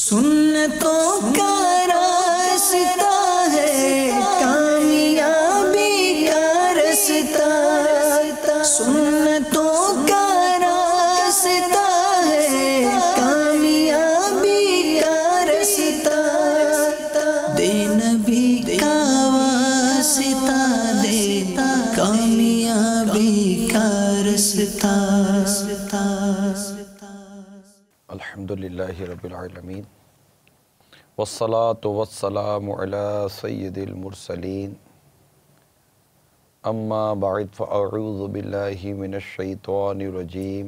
سنتوں کا راستہ ہے کامیابی کا راستہ، سنتوں کا راستہ ہے کامیابی کا راستہ، دے نبی کا واسطہ، دے کامیابی کا راستہ۔ الحمدللہ رب العالمین والصلاة والسلام علی سید المرسلین، اما بعد فاعوذ باللہ من الشیطان الرجیم،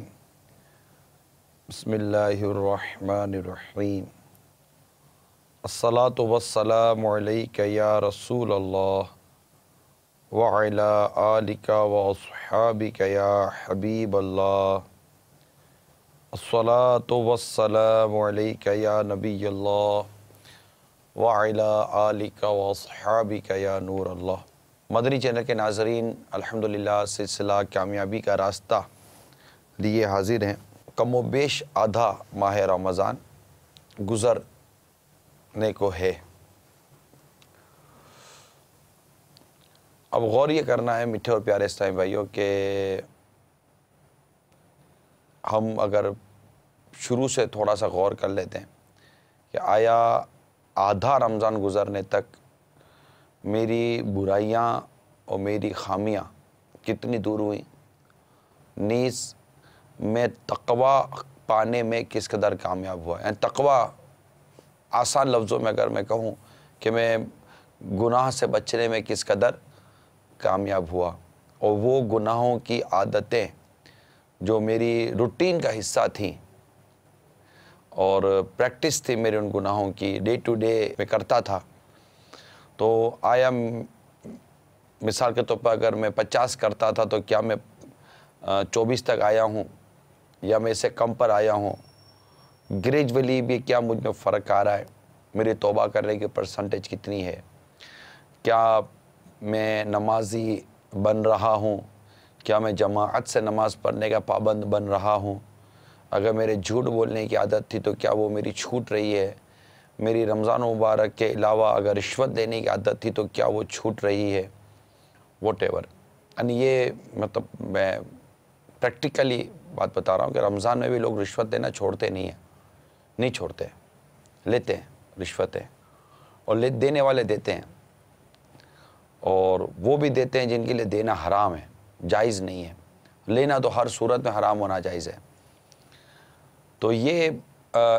بسم اللہ الرحمن الرحیم، الصلاة والسلام علیک یا رسول اللہ وعلی آلک واصحابک یا حبیب اللہ، الصلاة والسلام علیک یا نبی اللہ وعلی آلک واصحابک یا نور اللہ۔ مدنی چینل کے ناظرین، الحمدللہ سلسلہ کامیابی کا راستہ لیے حاضر ہیں۔ کم و بیش آدھا ماہ رمضان گزرنے کو ہے۔ اب غور یہ کرنا ہے میٹھے اور پیارے اسلامی بھائیوں کہ ہم اگر شروع سے تھوڑا سا غور کر لیتے ہیں کہ آیا آدھا رمضان گزرنے تک میری برائیاں اور میری خامیاں کتنی دور ہوئیں، نیز میں تقویٰ پانے میں کس قدر کامیاب ہوا۔ یعنی تقویٰ آسان لفظوں میں اگر میں کہوں کہ میں گناہ سے بچنے میں کس قدر کامیاب ہوا، اور وہ گناہوں کی عادتیں جو میری روٹین کا حصہ تھیں اور پریکٹس تھی میرے ان گناہوں کی، ڈے ٹو ڈے میں کرتا تھا، تو آیا مثال کے طور پر اگر میں 50 کرتا تھا تو کیا میں 24 تک آیا ہوں یا میں اس سے کم پر آیا ہوں؟ گریجولی بھی کیا مجھ میں فرق آ رہا ہے؟ میری توبہ کرنے کی پرسنٹیج کتنی ہے؟ کیا میں نمازی بن رہا ہوں؟ کیا میں جماعت سے نماز پڑھنے کا پابند بن رہا ہوں؟ اگر میرے جھوٹ بولنے کی عادت تھی تو کیا وہ میری چھوٹ رہی ہے؟ میری رمضان مبارک کے علاوہ اگر رشوت دینے کی عادت تھی تو کیا وہ چھوٹ رہی ہے؟ واٹ ایور، یعنی یہ مطلب میں پریکٹیکلی بات بتا رہا ہوں کہ رمضان میں بھی لوگ رشوت دینا چھوڑتے نہیں چھوڑتے، لیتے ہیں رشوتیں، اور دینے والے دیتے ہیں، اور وہ بھی دیتے ہیں جن کے لیے دینا حرام ہے، جائز نہیں ہے۔ لینا تو ہر صورت میں حرام ہونا جائز ہے۔ تو یہ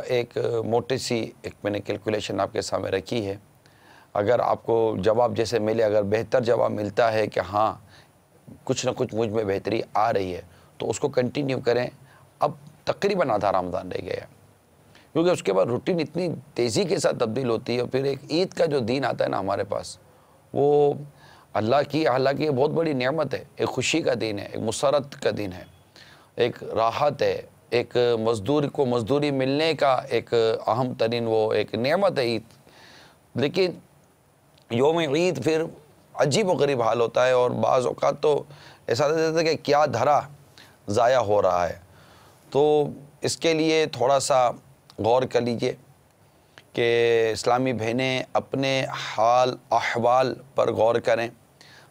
ایک موٹی سی میں نے کیلکولیشن آپ کے سامنے رکھی ہے۔ اگر آپ کو جواب جیسے ملے، اگر بہتر جواب ملتا ہے کہ ہاں کچھ نہ کچھ مجھ میں بہتری آ رہی ہے، تو اس کو کنٹینیو کریں۔ اب تقریباً آدھا رمضان رہ گیا ہے، کیونکہ اس کے بعد روٹین اتنی تیزی کے ساتھ تبدیل ہوتی ہے، اور پھر ایک عید کا جو دن آتا ہے نا ہمارے پاس، وہ اللہ کی حالانکہ یہ بہت بڑی نعمت ہے، ایک خوشی کا دن ہے، ایک مسرت کا دن ہے، ایک راحت ہے، ایک مزدور کو مزدوری ملنے کا ایک اہم ترین وہ ایک نعمت ہے عید۔ لیکن یوم عید پھر عجیب و غریب حال ہوتا ہے، اور بعض اوقات تو ایسا لگتا ہے کہ کیا دھرا ضائع ہو رہا ہے۔ تو اس کے لیے تھوڑا سا غور کر لیجئے کہ اسلامی بہنیں اپنے حال احوال پر غور کریں،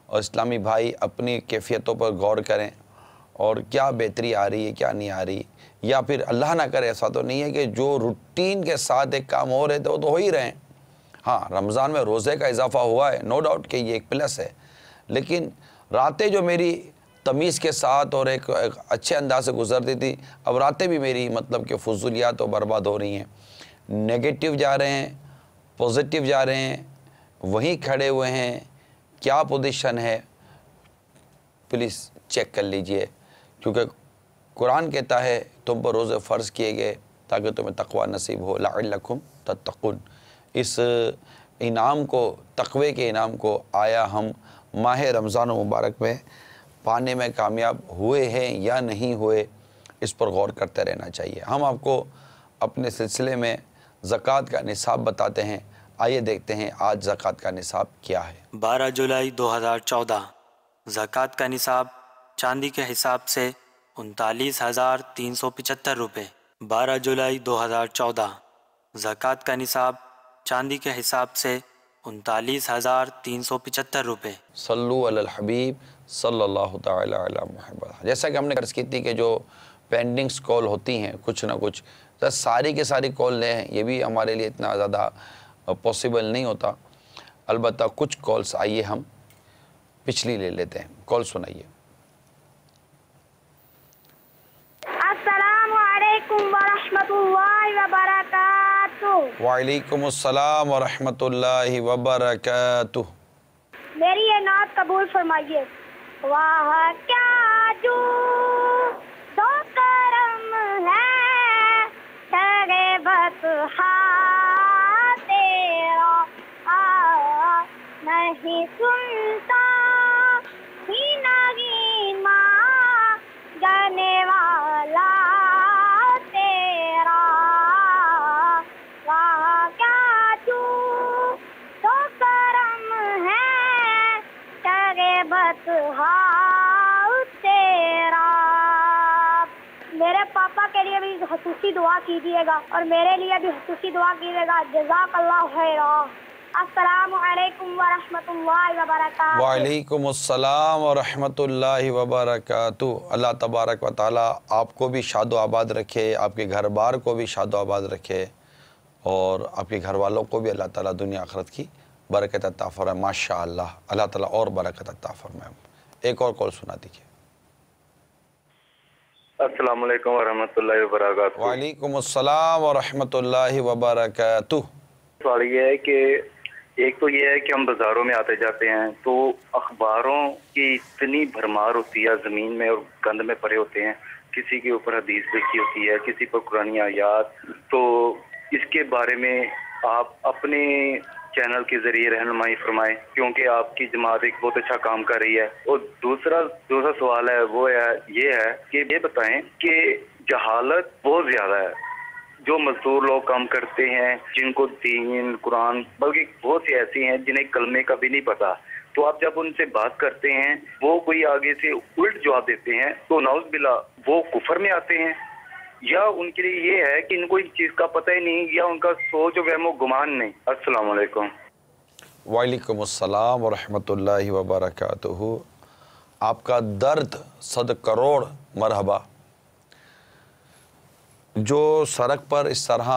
اور اسلامی بھائی اپنی کیفیتوں پر غور کریں، اور کیا بہتری آ رہی ہے کیا نہیں آ رہی، یا پھر اللہ نہ کرے ایسا تو نہیں ہے کہ جو روٹین کے ساتھ ایک کام ہو رہے تھے وہ تو ہو ہی رہے ہیں۔ ہاں رمضان میں روزے کا اضافہ ہوا ہے، نو ڈاؤٹ کہ یہ ایک پلس ہے، لیکن راتیں جو میری تمیز کے ساتھ اور ایک اچھے انداز سے گزرتی تھی، اب راتیں بھی میری مطلب کہ فضولیات و برباد ہو رہی ہیں۔ نیگیٹو جا رہے ہیں، پوزیٹیو جا رہے ہیں، وہیں کھڑے ہوئے ہیں، کیا پوزیشن ہے پلیز چیک کر لیجئے، کیونکہ قرآن کہتا ہے تم پر روزے فرض کیے گئے تاکہ تمہیں تقویٰ نصیب ہو، لعلکم تتقون۔ اس انعام کو، تقوی کے انعام کو آیا ہم ماہ رمضان مبارک میں پانے میں کامیاب ہوئے ہیں یا نہیں ہوئے، اس پر غور کرتے رہنا چاہیے۔ ہم آپ کو اپنے سلسلے میں زکوٰۃ کا نصاب بتاتے ہیں، آئیے دیکھتے ہیں آج زکوٰۃ کا نصاب کیا ہے۔ 12 جولائی 2014 زکوٰۃ کا نصاب چاندی کے حساب سے 39,375 روپے۔ 12 جولائی 2014 زکوٰۃ کا نصاب چاندی کے حساب سے 39,375 روپے۔ صلو علی الحبیب صلی اللہ تعالی علی محمد۔ جیسا کہ ہم نے عرض کی تھی کہ جو پینڈنگس کال ہوتی ہیں کچھ نہ کچھ، تو ساری کے ساری کال لیں، یہ بھی ہمارے لیے اتنا زیادہ پاسبل نہیں ہوتا، البتہ کچھ کالس آئیے ہم پچھلی لے لیتے ہیں۔ کال سنائیے۔ السلام علیکم ورحمۃ اللہ وبرکاتہ۔ وعلیکم السلام ورحمۃ اللہ وبرکاتہ۔ میری یہ نعت قبول فرمائیے۔ واہ کیا جو تو کرم ہے تیرے بطحا تیرا، نہیں سنتا ہی نہیں ماں جانے والا تیرا، واہ کیا جو تو کرم ہے تیرے بطحا تیرا۔ میرے پاپا کے لیے بھی خصوصی دعا کیجیے گا اور میرے لیے بھی خصوصی دعا کیجیے گا۔ جزاک اللہ خیرا۔ السلام علیکم ورحمۃ اللہ وبرکاتہ۔ وعلیکم السلام ورحمۃ اللہ وبرکاتہ۔ اللہ تبارک و تعالیٰ آپ کو بھی شاد و آباد رکھے، آپ کے گھر بار کو بھی شاد و آباد رکھے، اور آپ کے گھر والوں کو بھی اللہ تعالیٰ دنیا آخرت کی برکت عطا فرمائے۔ ماشاء اللہ، اللہ تعالیٰ اور برکت عطا فرمائے۔ ایک اور کال سنا دیجیے۔ السلام علیکم ورحمۃ اللہ وبرکاتہ۔ وعلیکم السلام ورحمۃ اللہ وبرکاتہ۔ سوال یہ ہے کہ ایک تو یہ ہے کہ ہم بازاروں میں آتے جاتے ہیں تو اخباروں کی اتنی بھرمار ہوتی ہے زمین میں اور گند میں پڑے ہوتے ہیں، کسی کے اوپر حدیث لکھی ہوتی ہے، کسی پر قرآنی آیات، تو اس کے بارے میں آپ اپنے چینل کے ذریعے رہنمائی فرمائیں، کیونکہ آپ کی جماعت ایک بہت اچھا کام کر رہی ہے۔ اور دوسرا سوال ہے وہ یہ ہے کہ یہ بتائیں کہ جہالت بہت زیادہ ہے، جو مزدور لوگ کام کرتے ہیں، جن کو دین قرآن بلکہ بہت سی ایسی ہیں جنہیں کلمے کا بھی نہیں پتا، تو آپ جب ان سے بات کرتے ہیں وہ کوئی آگے سے الٹ جواب دیتے ہیں تو نعوذ باللہ وہ کفر میں آتے ہیں، یا ان کے لیے یہ ہے کہ ان کو اس چیز کا پتہ ہی نہیں، یا ان کا سوچ و وہم و گمان نہیں۔ السلام علیکم۔ وعلیکم السلام ورحمۃ اللہ وبرکاتہ۔ آپ کا درد 100 کروڑ مرحبا۔ جو سڑک پر اس طرح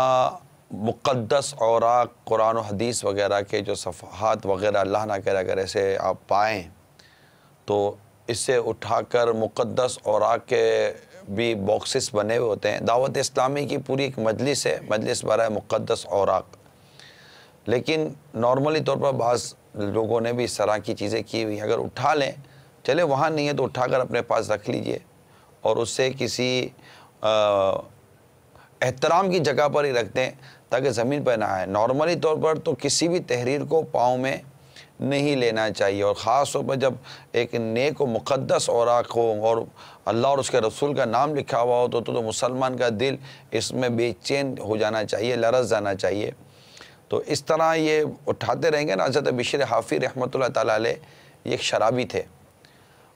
مقدس اوراق قرآن و حدیث وغیرہ کے جو صفحات وغیرہ اللہ نہ کرے اگر ایسے آپ پائیں تو اس سے اٹھا کر مقدس اوراق کے بھی باکسز بنے ہوئے ہوتے ہیں۔ دعوت اسلامی کی پوری ایک مجلس ہے، مجلس برائے مقدس اوراق، لیکن نارملی طور پر بعض لوگوں نے بھی اس طرح کی چیزیں کی ہوئی ہیں۔ اگر اٹھا لیں، چلے وہاں نہیں ہے تو اٹھا کر اپنے پاس رکھ لیجئے اور اس سے کسی احترام کی جگہ پر ہی رکھ دیں تاکہ زمین پہ نہ آئے۔ نارملی طور پر تو کسی بھی تحریر کو پاؤں میں نہیں لینا چاہیے، اور خاص طور پر جب ایک نیک و مقدس اوراق ہو اور اللہ اور اس کے رسول کا نام لکھا ہوا ہو تو مسلمان کا دل اس میں بے چین ہو جانا چاہیے، لرز جانا چاہیے۔ تو اس طرح یہ اٹھاتے رہیں گے نا۔ حضرت بشر حافی رحمۃ اللہ تعالیٰ علیہ یہ ایک شرابی تھے،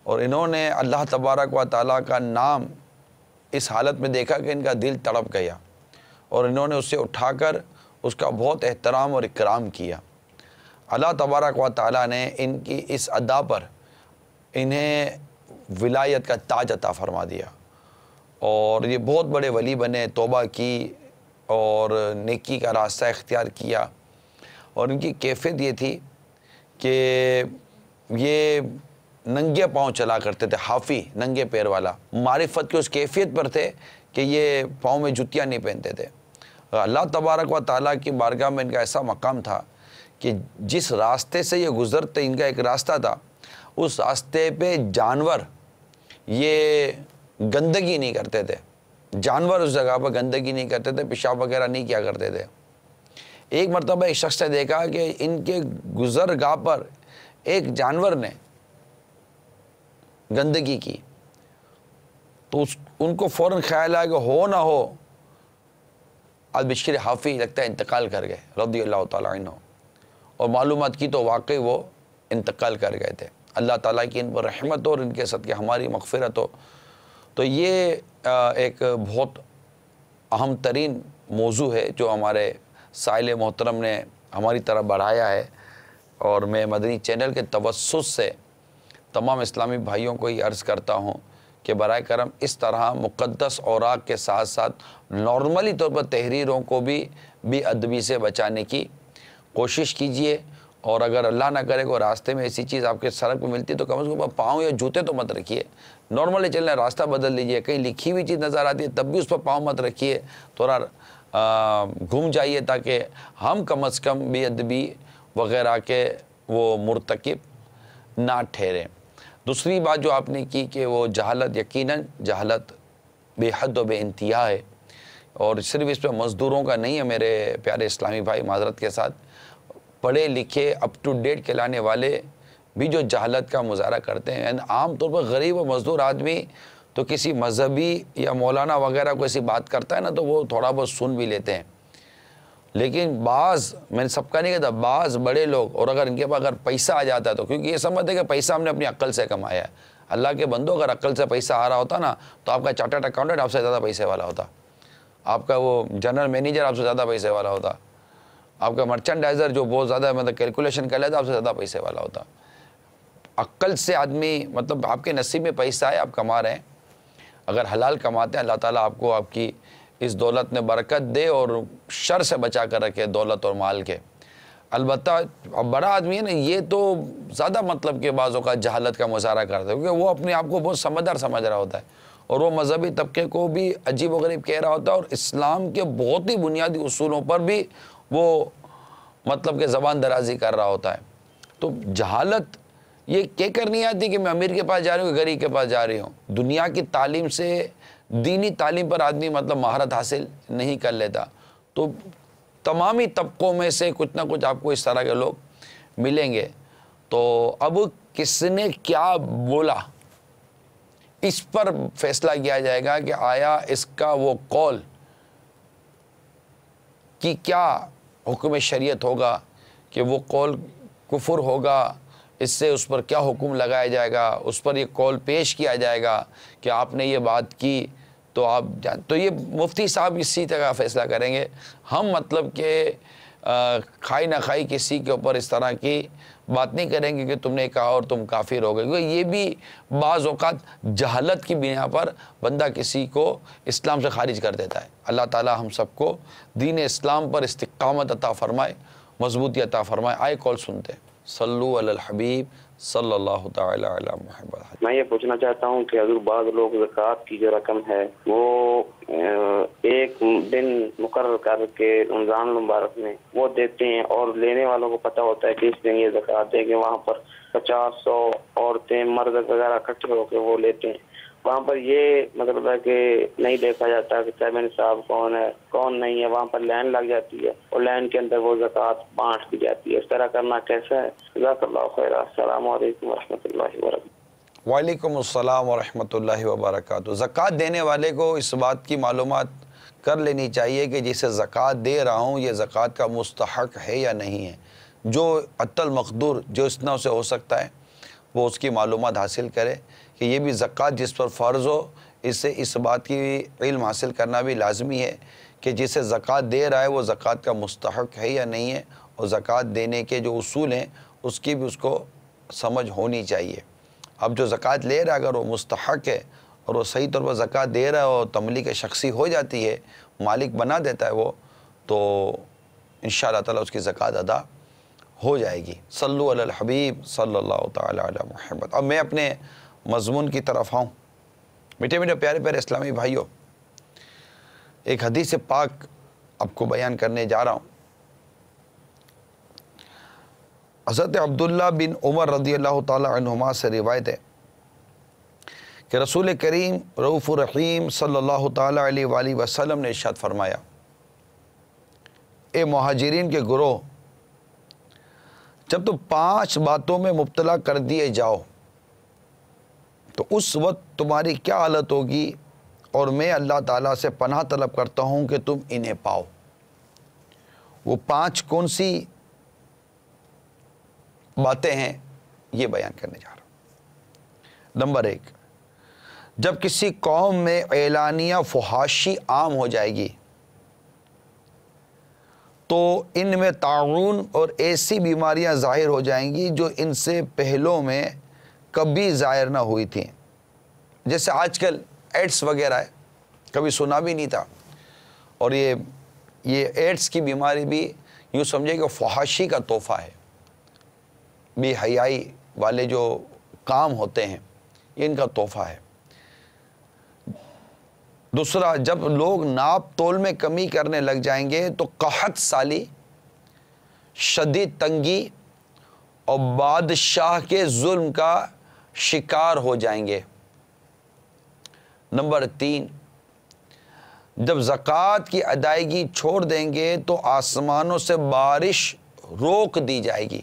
اور انہوں نے اللہ تبارک و تعالیٰ کا نام اس حالت میں دیکھا کہ ان کا دل تڑپ گیا، اور انہوں نے اسے اٹھا کر اس کا بہت احترام اور اکرام کیا۔ اللہ تبارک و تعالیٰ نے ان کی اس ادا پر انہیں ولایت کا تاج عطا فرما دیا، اور یہ بہت بڑے ولی بنے، توبہ کی اور نیکی کا راستہ اختیار کیا۔ اور ان کی کیفیت یہ تھی کہ یہ ننگے پاؤں چلا کرتے تھے، حافی ننگے پیر والا، معرفت کی اس کیفیت پر تھے کہ یہ پاؤں میں جوتیاں نہیں پہنتے تھے۔ اللہ تبارک و تعالیٰ کی بارگاہ میں ان کا ایسا مقام تھا کہ جس راستے سے یہ گزرتے، ان کا ایک راستہ تھا، اس راستے پہ جانور یہ گندگی نہیں کرتے تھے، جانور اس جگہ پر گندگی نہیں کرتے تھے، پیشاب وغیرہ نہیں کیا کرتے تھے۔ ایک مرتبہ ایک شخص نے دیکھا کہ ان کے گزرگاہ پر ایک جانور نے گندگی کی، تو ان کو فوراً خیال آیا کہ ہو نہ ہو آج بشر حافی لگتا ہے انتقال کر گئے رضی اللہ تعالیٰ عنہ، اور معلومات کی تو واقعی وہ انتقال کر گئے تھے۔ اللہ تعالیٰ کی ان پر رحمت ہو اور ان کے صدقے ہماری مغفرت ہو۔ تو یہ ایک بہت اہم ترین موضوع ہے جو ہمارے سائل محترم نے ہماری طرف بڑھایا ہے، اور میں مدنی چینل کے توسط سے تمام اسلامی بھائیوں کو یہ عرض کرتا ہوں کہ برائے کرم اس طرح مقدس اوراق کے ساتھ ساتھ نارملی طور پر تحریروں کو بھی بے ادبی سے بچانے کی کوشش کیجئے، اور اگر اللہ نہ کرے کوئی راستے میں ایسی چیز آپ کے سڑک پہ ملتی تو کم از کم پاؤں یا جوتے تو مت رکھیے، نارملی چلنا راستہ بدل لیجئے، کہیں لکھی ہوئی چیز نظر آتی ہے تب بھی اس پر پاؤں مت رکھیے، تھوڑا گھوم جائیے تاکہ ہم کم از کم بے ادبی وغیرہ کے وہ مرتکب نہ ٹھہریں۔ دوسری بات جو آپ نے کی کہ وہ جہالت، یقیناً جہالت بے حد و بے انتہا ہے، اور صرف اس پہ مزدوروں کا نہیں ہے میرے پیارے اسلامی بھائی، معذرت کے ساتھ پڑھے لکھے اپ ٹو ڈیٹ کہلانے والے بھی جو جہالت کا مظاہرہ کرتے ہیں، عام طور پر غریب و مزدور آدمی تو کسی مذہبی یا مولانا وغیرہ کو ایسی بات کرتا ہے نا تو وہ تھوڑا بہت سن بھی لیتے ہیں، لیکن بعض، میں نے سب کا نہیں کہتا، بعض بڑے لوگ، اور اگر ان کے پاس اگر پیسہ آ جاتا ہے تو کیونکہ یہ سمجھتے ہیں کہ پیسہ ہم نے اپنی عقل سے کمایا ہے، اللہ کے بندو اگر عقل سے پیسہ آ رہا ہوتا نا تو آپ کا چارٹرڈ اکاؤنٹنٹ آپ سے زیادہ پیسے والا ہوتا، آپ کا وہ جنرل مینیجر آپ سے زیادہ پیسے والا ہوتا، آپ کا مرچنڈائزر جو بہت زیادہ مطلب کیلکولیشن کر لیتا آپ سے زیادہ پیسے والا ہوتا۔ عقل سے آدمی، مطلب آپ کے نصیب میں پیسہ ہے، آپ کما رہے ہیں، اگر حلال کماتے ہیں اللہ تعالیٰ آپ کو آپ کی اس دولت میں برکت دے اور شر سے بچا کر رکھے دولت اور مال کے۔ البتہ اب بڑا آدمی ہے نا یہ تو زیادہ مطلب کے بعض اوقات جہالت کا مظاہرہ کرتا ہے، کیونکہ وہ اپنے آپ کو بہت سمجھدار سمجھ رہا ہوتا ہے، اور وہ مذہبی طبقے کو بھی عجیب و غریب کہہ رہا ہوتا ہے، اور اسلام کے بہت ہی بنیادی اصولوں پر بھی وہ مطلب کہ زبان درازی کر رہا ہوتا ہے۔ تو جہالت یہ کہہ کر نہیں آتی کہ میں امیر کے پاس جا رہی ہوں کہ غریب کے پاس جا رہی ہوں، دنیا کی تعلیم سے دینی تعلیم پر آدمی مطلب مہارت حاصل نہیں کر لیتا، تو تمامی طبقوں میں سے کچھ نہ کچھ آپ کو اس طرح کے لوگ ملیں گے۔ تو اب کس نے کیا بولا اس پر فیصلہ کیا جائے گا کہ آیا اس کا وہ قول کی کیا حکم شریعت ہوگا، کہ وہ قول کفر ہوگا، اس سے اس پر کیا حکم لگایا جائے گا، اس پر یہ قول پیش کیا جائے گا کہ آپ نے یہ بات کی تو آپ تو یہ مفتی صاحب اسی طرح فیصلہ کریں گے، ہم مطلب کہ کھائی نہ کھائی کسی کے اوپر اس طرح کی بات نہیں کریں گے کہ تم نے کہا اور تم کافر ہو گئے، کیونکہ یہ بھی بعض اوقات جہالت کی بنا پر بندہ کسی کو اسلام سے خارج کر دیتا ہے۔ اللہ تعالی ہم سب کو دین اسلام پر استقامت عطا فرمائے، مضبوطی عطا فرمائے۔ آئے کال سنتے ہیں۔ صلو علی الحبیب صلی اللہ تعالی علی محمد۔ میں یہ پوچھنا چاہتا ہوں کہ حضور بعض لوگ زکوٰۃ کی جو رقم ہے وہ ایک دن مقرر کر کے رمضان المبارک میں وہ دیتے ہیں، اور لینے والوں کو پتہ ہوتا ہے کہ اس دن یہ زکوٰۃ دیں گے، وہاں پر 50-100 عورتیں مرد وغیرہ اکٹھے ہو کے وہ لیتے ہیں، وہاں پر یہ مطلب ہے کہ نہیں دیکھا جاتا کہ چیئرمین صاحب کون ہے کون نہیں ہے، وہاں پر لائن لگ جاتی ہے اور لائن کے اندر وہ زکوٰۃ بانٹ دی جاتی ہے، اس طرح کرنا کیسا ہے؟ جزاک اللہ خیر، السلام علیکم ورحمۃ اللہ وبرکاتہ۔ وعلیکم السلام ورحمۃ اللہ وبرکاتہ۔ زکوٰۃ دینے والے کو اس بات کی معلومات کر لینی چاہیے کہ جسے زکوٰۃ دے رہا ہوں یہ زکوٰۃ کا مستحق ہے یا نہیں ہے، جو عطا المقدور جو اس نو سے ہو سکتا ہے وہ اس کی معلومات حاصل کرے کہ یہ بھی زکوٰۃ جس پر فرض ہو، اس سے اس بات کی علم حاصل کرنا بھی لازمی ہے کہ جسے زکوٰۃ دے رہا ہے وہ زکوٰۃ کا مستحق ہے یا نہیں ہے، اور زکوٰۃ دینے کے جو اصول ہیں اس کی بھی اس کو سمجھ ہونی چاہیے۔ اب جو زکوٰۃ لے رہا ہے اگر وہ مستحق ہے اور وہ صحیح طور پر زکوٰۃ دے رہا ہے اور تملیک شخصی ہو جاتی ہے، مالک بنا دیتا ہے وہ، تو انشاءاللہ تعالیٰ اس کی زکوٰۃ ادا ہو جائے گی۔ صلو علی الحبیب صلی اللہ تعالی علی محمد۔ اب میں اپنے مضمون کی طرف آؤں۔ میٹھے میٹھے پیارے پیارے اسلامی بھائیوں، ایک حدیث پاک آپ کو بیان کرنے جا رہا ہوں۔ حضرت عبداللہ بن عمر رضی اللہ تعالی عنہما سے روایت ہے کہ رسول کریم رؤوف الرحیم صلی اللہ تعالی علیہ وآلہ وسلم نے ارشاد فرمایا، اے مہاجرین کے گروہ، جب تم 5 باتوں میں مبتلا کر دیے جاؤ تو اس وقت تمہاری کیا حالت ہوگی، اور میں اللہ تعالیٰ سے پناہ طلب کرتا ہوں کہ تم انہیں پاؤ۔ وہ 5 کون سی باتیں ہیں یہ بیان کرنے جا رہا ہوں۔ نمبر 1، جب کسی قوم میں اعلانیہ فحاشی عام ہو جائے گی تو ان میں طاعون اور ایسی بیماریاں ظاہر ہو جائیں گی جو ان سے پہلوں میں کبھی ظاہر نہ ہوئی تھیں. جیسے آج کل ایڈس وغیرہ ہے، کبھی سنا بھی نہیں تھا. اور یہ ایڈس کی بیماری بھی یوں سمجھے کہ فحاشی کا تحفہ ہے. بے حیائی والے جو کام ہوتے ہیں یہ ان کا تحفہ ہے. دوسرا، جب لوگ ناپ تول میں کمی کرنے لگ جائیں گے تو قحط سالی، شدید تنگی اور بادشاہ کے ظلم کا شکار ہو جائیں گے. نمبر 3، جب زکوٰۃ کی ادائیگی چھوڑ دیں گے تو آسمانوں سے بارش روک دی جائے گی،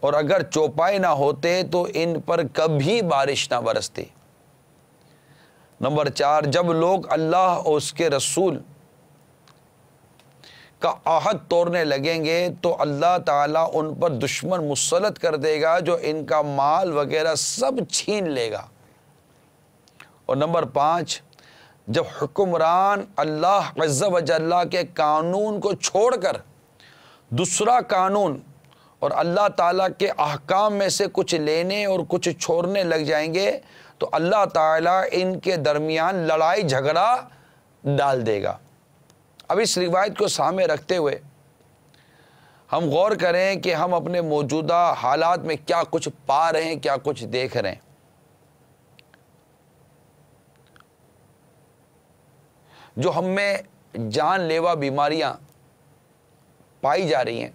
اور اگر چوپائے نہ ہوتے تو ان پر کبھی بارش نہ برستی. نمبر 4، جب لوگ اللہ اور اس کے رسول کا عہد توڑنے لگیں گے تو اللہ تعالیٰ ان پر دشمن مسلط کر دے گا جو ان کا مال وغیرہ سب چھین لے گا. اور نمبر 5، جب حکمران اللہ عز و جل کے قانون کو چھوڑ کر دوسرا قانون اور اللہ تعالیٰ کے احکام میں سے کچھ لینے اور کچھ چھوڑنے لگ جائیں گے تو اللہ تعالیٰ ان کے درمیان لڑائی جھگڑا ڈال دے گا. اب اس روایت کو سامنے رکھتے ہوئے ہم غور کریں کہ ہم اپنے موجودہ حالات میں کیا کچھ پا رہے ہیں، کیا کچھ دیکھ رہے ہیں. جو ہم میں جان لیوا بیماریاں پائی جا رہی ہیں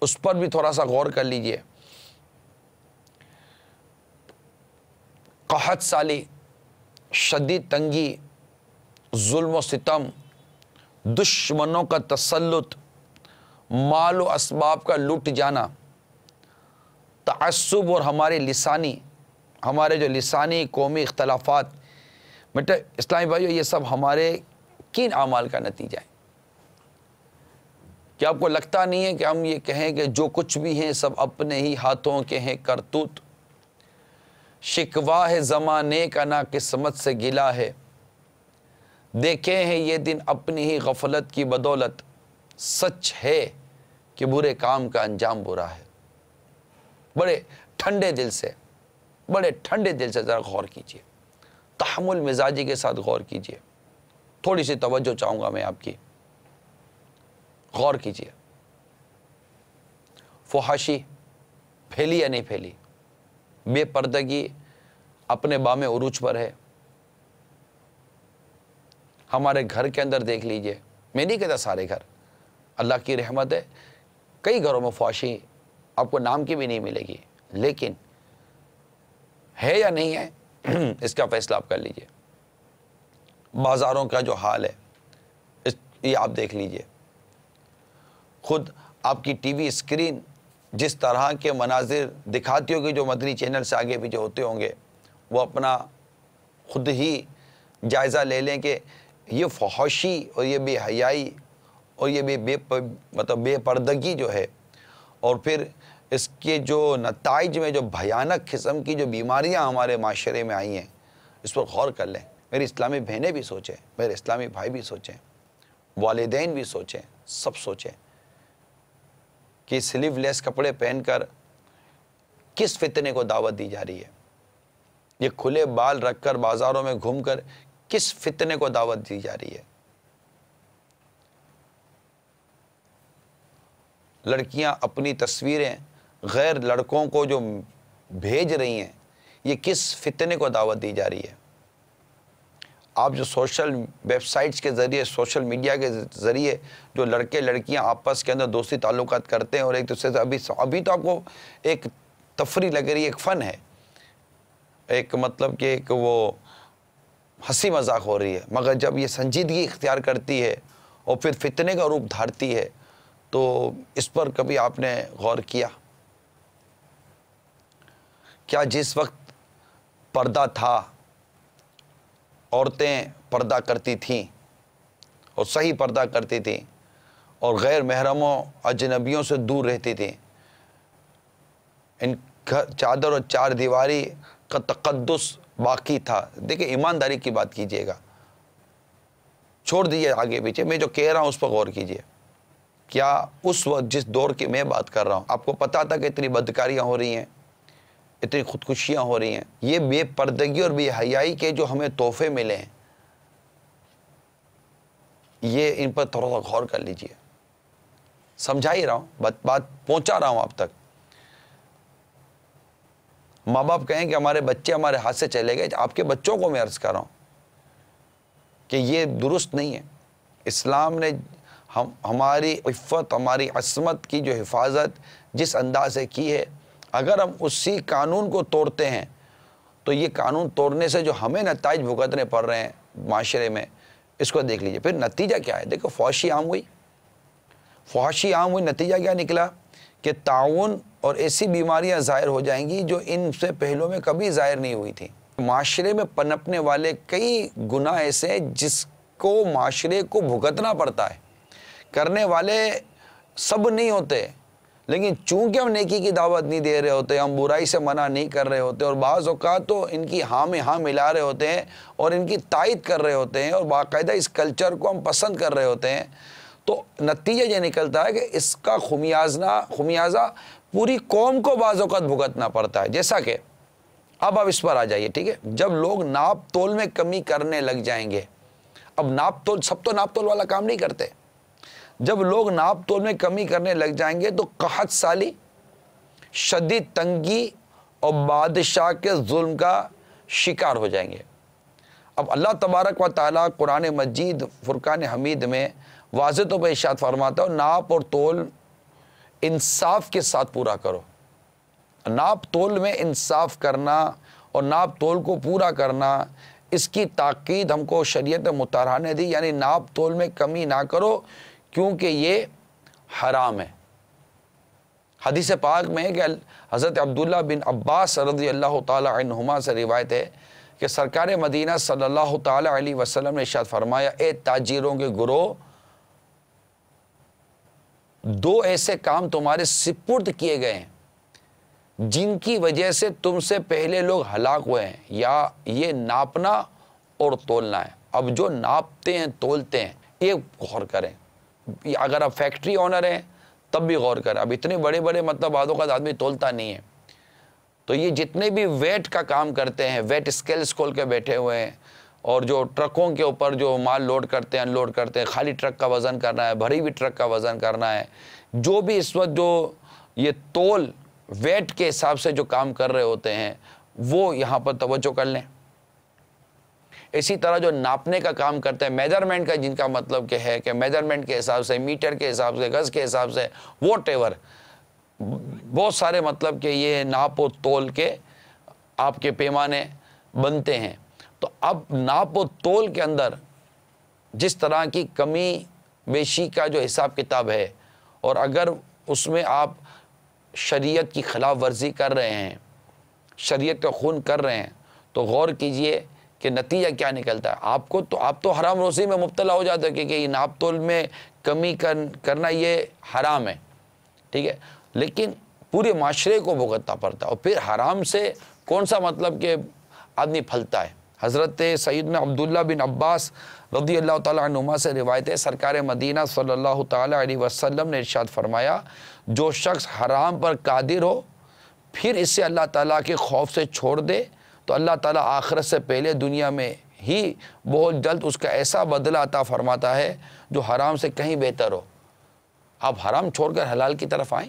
اس پر بھی تھوڑا سا غور کر لیجئے. قحط سالی، شدید تنگی، ظلم و ستم، دشمنوں کا تسلط، مال و اسباب کا لٹ جانا، تعصب اور ہمارے جو لسانی قومی اختلافات. بیٹا اسلامی بھائیو، یہ سب ہمارے کن اعمال کا نتیجہ ہے. کیا آپ کو لگتا نہیں ہے کہ ہم یہ کہیں کہ جو کچھ بھی ہیں سب اپنے ہی ہاتھوں کے ہیں کرتوت؟ شکوا ہے زمانے کا نا قسمت سے گلا ہے، دیکھے ہیں یہ دن اپنی ہی غفلت کی بدولت، سچ ہے کہ برے کام کا انجام برا ہے. بڑے ٹھنڈے دل سے ذرا غور کیجئے، تحمل مزاجی کے ساتھ غور کیجئے. تھوڑی سی توجہ چاہوں گا میں آپ کی، غور کیجئے. فحاشی پھیلی یا نہیں پھیلی؟ بے پردگی اپنے بام عروج پر ہے. ہمارے گھر کے اندر دیکھ لیجئے، میں نہیں کہتا سارے گھر، اللہ کی رحمت ہے، کئی گھروں میں فحاشی آپ کو نام کی بھی نہیں ملے گی، لیکن ہے یا نہیں ہے اس کا فیصلہ آپ کر لیجئے. بازاروں کا جو حال ہے یہ آپ دیکھ لیجئے. خود آپ کی ٹی وی اسکرین جس طرح کے مناظر دکھاتی ہوگی، جو مدنی چینل سے آگے پیچھے ہوتے ہوں گے، وہ اپنا خود ہی جائزہ لے لیں کہ یہ فحاشی اور یہ بے حیائی اور یہ بے پردگی جو ہے، اور پھر اس کے جو نتائج میں جو بھیانک قسم کی جو بیماریاں ہمارے معاشرے میں آئی ہیں، اس پر غور کر لیں. میری اسلامی بہنیں بھی سوچیں، میرے اسلامی بھائی بھی سوچیں، والدین بھی سوچیں، سب سوچیں کہ سلیو لیس کپڑے پہن کر کس فتنے کو دعوت دی جا رہی ہے. یہ کھلے بال رکھ کر بازاروں میں گھوم کر کس فتنے کو دعوت دی جا رہی ہے. لڑکیاں اپنی تصویریں غیر لڑکوں کو جو بھیج رہی ہیں، یہ کس فتنے کو دعوت دی جا رہی ہے. آپ جو سوشل ویب سائٹس کے ذریعے، سوشل میڈیا کے ذریعے جو لڑکے لڑکیاں آپس کے اندر دوستی تعلقات کرتے ہیں اور ایک دوسرے سے ابھی تو آپ کو ایک تفریح لگ رہی ہے، ایک فن ہے، ایک مطلب کہ ایک وہ ہنسی مذاق ہو رہی ہے، مگر جب یہ سنجیدگی اختیار کرتی ہے اور پھر فتنے کا روپ دھارتی ہے تو اس پر کبھی آپ نے غور کیا؟ کیا جس وقت پردہ تھا، عورتیں پردہ کرتی تھیں اور صحیح پردہ کرتی تھیں اور غیر محرموں اجنبیوں سے دور رہتی تھیں، ان چادر اور چار دیواری کا تقدس باقی تھا. دیکھیں ایمانداری کی بات کیجئے گا، چھوڑ دیجئے آگے پیچھے، میں جو کہہ رہا ہوں اس پر غور کیجئے. کیا اس وقت جس دور کی میں بات کر رہا ہوں آپ کو پتا تھا کہ اتنی بدکاریاں ہو رہی ہیں، اتنی خودکشیاں ہو رہی ہیں؟ یہ بے پردگی اور بے حیائی کے جو ہمیں تحفے ملے ہیں، یہ ان پر تھوڑا سا غور کر لیجئے. سمجھا ہی رہا ہوں، بات پہنچا رہا ہوں آپ تک. ماں باپ کہیں کہ ہمارے بچے ہمارے ہاتھ سے چلے گئے، آپ کے بچوں کو میں عرض کر رہا ہوں کہ یہ درست نہیں ہے. اسلام نے ہماری عفت، ہماری عصمت کی جو حفاظت جس انداز سے کی ہے، اگر ہم اسی قانون کو توڑتے ہیں تو یہ قانون توڑنے سے جو ہمیں نتائج بھگتنے پڑ رہے ہیں معاشرے میں، اس کو دیکھ لیجئے. پھر نتیجہ کیا ہے؟ دیکھو، فحاشی عام ہوئی، نتیجہ کیا نکلا کہ طاعون اور ایسی بیماریاں ظاہر ہو جائیں گی جو ان سے پہلوں میں کبھی ظاہر نہیں ہوئی تھی. معاشرے میں پنپنے والے کئی گناہ ایسے ہیں جس کو معاشرے کو بھگتنا پڑتا ہے. کرنے والے سب نہیں ہوتے، لیکن چونکہ ہم نیکی کی دعوت نہیں دے رہے ہوتے، ہم برائی سے منع نہیں کر رہے ہوتے، اور بعض اوقات تو ان کی ہاں میں ہاں ملا رہے ہوتے ہیں اور ان کی تائید کر رہے ہوتے ہیں، اور باقاعدہ اس کلچر کو ہم پسند کر رہے ہوتے ہیں، تو نتیجہ یہ نکلتا ہے کہ اس کا خمیازہ پوری قوم کو بعض اوقات بھگتنا پڑتا ہے. جیسا کہ اب اس پر آ جائیے، ٹھیک ہے؟ جب لوگ ناپ تول میں کمی کرنے لگ جائیں گے، اب سب تو ناپ تول والا کام نہیں کرتے، جب لوگ ناپ تول میں کمی کرنے لگ جائیں گے تو قحط سالی، شدید تنگی اور بادشاہ کے ظلم کا شکار ہو جائیں گے. اب اللہ تبارک و تعالیٰ قرآن مجید فرقان حمید میں واضح طور پر ارشاد فرماتا ہے، ناپ اور تول انصاف کے ساتھ پورا کرو. ناپ تول میں انصاف کرنا اور ناپ تول کو پورا کرنا، اس کی تاکید ہم کو شریعت مطہرہ نے دی. یعنی ناپ تول میں کمی نہ کرو کیونکہ یہ حرام ہے. حدیث پاک میں ہے کہ حضرت عبداللہ بن عباس رضی اللہ تعالی عنہما سے روایت ہے کہ سرکار مدینہ صلی اللہ تعالی علیہ وسلم نے ارشاد فرمایا، اے تاجروں کے گروہ، دو ایسے کام تمہارے سپرد کیے گئے ہیں جن کی وجہ سے تم سے پہلے لوگ ہلاک ہوئے ہیں، یا یہ ناپنا اور تولنا ہے. اب جو ناپتے ہیں تولتے ہیں، یہ غور کریں. اگر آپ فیکٹری آنر ہیں تب بھی غور کریں. اب اتنے بڑے مطلب بعض اوقات آدمی تولتا نہیں ہے، تو یہ جتنے بھی ویٹ کا کام کرتے ہیں، ویٹ اسکیلز کھول کے بیٹھے ہوئے ہیں، اور جو ٹرکوں کے اوپر جو مال لوڈ کرتے ہیں، ان لوڈ کرتے ہیں، خالی ٹرک کا وزن کرنا ہے، بھری ہوئی ٹرک کا وزن کرنا ہے، جو بھی اس وقت جو یہ تول ویٹ کے حساب سے جو کام کر رہے ہوتے ہیں، وہ یہاں پر توجہ کر لیں. اسی طرح جو ناپنے کا کام کرتے ہیں، میجرمنٹ کا، جن کا مطلب کہ ہے کہ میجرمنٹ کے حساب سے، میٹر کے حساب سے، گز کے حساب سے، واٹ ایور، بہت سارے مطلب کہ یہ ناپ و تول کے آپ کے پیمانے بنتے ہیں. تو اب ناپ و تول کے اندر جس طرح کی کمی بیشی کا جو حساب کتاب ہے، اور اگر اس میں آپ شریعت کی خلاف ورزی کر رہے ہیں، شریعت کا خون کر رہے ہیں، تو غور کیجئے کہ نتیجہ کیا نکلتا ہے. آپ تو حرام روزی میں مبتلا ہو جاتے ہیں، کیونکہ یہ ناپ تول میں کمی کرنا یہ حرام ہے، ٹھیک ہے، لیکن پورے معاشرے کو بھگتنا پڑتا ہے. اور پھر حرام سے کون سا مطلب کہ آدمی پھلتا ہے. حضرت سیدنا عبداللہ بن عباس رضی اللہ تعالیٰ عنہما سے روایت ہے، سرکار مدینہ صلی اللہ تعالیٰ علیہ وسلم نے ارشاد فرمایا، جو شخص حرام پر قادر ہو پھر اسے اللہ تعالیٰ کے خوف سے چھوڑ دے تو اللہ تعالیٰ آخرت سے پہلے دنیا میں ہی بہت جلد اس کا ایسا بدلہ عطا فرماتا ہے جو حرام سے کہیں بہتر ہو. آپ حرام چھوڑ کر حلال کی طرف آئیں،